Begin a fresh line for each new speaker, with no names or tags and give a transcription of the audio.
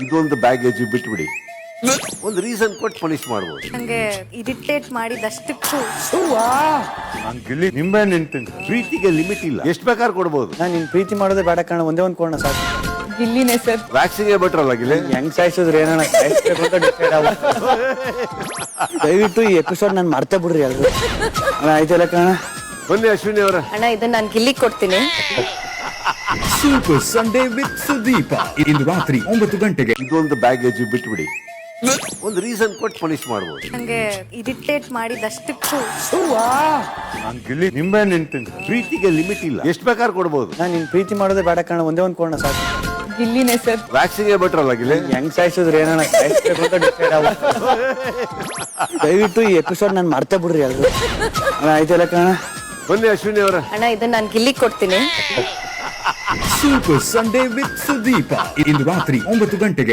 ಇದೊಂದು ಬ್ಯಾಗೇಜ್ ಬಿಟ್ಬಿಡಿ, ಒಂದು ರೀಸನ್ ಕೊಟ್ಟು ಪನಿಷ್ ಮಾಡ್ಬೋದು.
ನಂಗೆ ಇರಿಟೇಟ್ ಮಾಡಿದಷ್ಟಕ್ಕೂ
ನಾನು ಗಿಲ್ಲಿ ನಿಂಬೆ ನಿಂತೀನಿ.
ಪ್ರೀತಿಗೆ ಲಿಮಿಟ್ ಇಲ್ಲ, ಎಷ್ಟು ಬೇಕಾದ್ರೂ ಕೊಡ್ಬೋದು.
ನಾನು ನಿನ್ ಪ್ರೀತಿ ಮಾಡೋದೇ ಬೇಡ ಕಾರಣ ಒಂದೇ ಒಂದು ಕೋಣ ಸಾಕು.
ಗಿಲ್ಲಿನೇ ಸರ್.
ವ್ಯಾಕ್ಸಿನ್ಗೆ ಬಿಟ್ರಲ್ಲ ಗಿಲ್ಲಿ.
ಹೆಂಗ್ ಸಾಯಿಸಿದ್ರೆ ಏನೋ ಸಾಯಿಸ್ಬೇಕು ಅಂತ ಡಿಸೈಡ್ ಆಗ. ದಯವಿಟ್ಟು ಈ ಎಪಿಸೋಡ್ ನಾನು ಮರ್ತೇ ಬಿಡ್ರಿ ಎಲ್ರು. ಆಯ್ತಲ್ಲ ಕಣ.
ಬನ್ನಿ ಅಶ್ವಿನಿ ಅವರ.
ಅಣ್ಣ ಇದನ್ನ ನಾನು ಗಿಲ್ಲಿಗೆ ಕೊಡ್ತೀನಿ.
ಸೂಪರ್ ಸಂಡೇ ವಿತ್ ಸುದೀಪ ಇಂದು ರಾತ್ರಿ 9 ಗಂಟೆಗೆ.
ಇದೊಂದು ಬ್ಯಾಗೇಜ್ ಬಿಟ್ಬಿಡಿ, ಒಂದು ರೀಸನ್ ಕೊಟ್ಟು ಪನಿಷ್ ಮಾಡ್ಬೋದು.
ನಂಗೆ ಇರಿಟೇಟ್ ಮಾಡಿದಷ್ಟಕ್ಕೂ
ನಾನು ಗಿಲ್ಲಿ ನಿಂಬೆ ನಿಂತೀನಿ.
ಪ್ರೀತಿಗೆ ಲಿಮಿಟ್ ಇಲ್ಲ, ಎಷ್ಟು ಬೇಕಾದ್ರೂ ಕೊಡ್ಬೋದು.
ನಾನು ನಿನ್ ಪ್ರೀತಿ ಮಾಡೋದೇ ಬೇಡ ಕಾರಣ ಒಂದೇ ಒಂದು ಕೋಣ ಸಾಕು.
ಗಿಲ್ಲಿನೇ ಸರ್.
ವ್ಯಾಕ್ಸಿನ್ಗೆ ಬಿಟ್ರಲ್ಲ ಗಿಲ್ಲಿ.
ಹೆಂಗ್ ಸಾಯಿಸಿದ್ರೆ ಏನೋ ಸಾಯಿಸ್ಬೇಕು ಅಂತ ಡಿಸೈಡ್ ಆಗ. ದಯವಿಟ್ಟು ಈ ಎಪಿಸೋಡ್ ನಾನು ಮರ್ತೇ ಬಿಡ್ರಿ ಎಲ್ರು. ಆಯ್ತಲ್ಲ ಕಣ.
ಬನ್ನಿ ಅಶ್ವಿನಿ ಅವರ.
ಅಣ್ಣ ಇದನ್ನ ನಾನು ಗಿಲ್ಲಿಗೆ ಕೊಡ್ತೀನಿ.
ಸೂಪರ್ ಸಂಡೇ ವಿತ್ ಸುದೀಪ ಇಂದು ರಾತ್ರಿ 9 ಗಂಟೆಗೆ.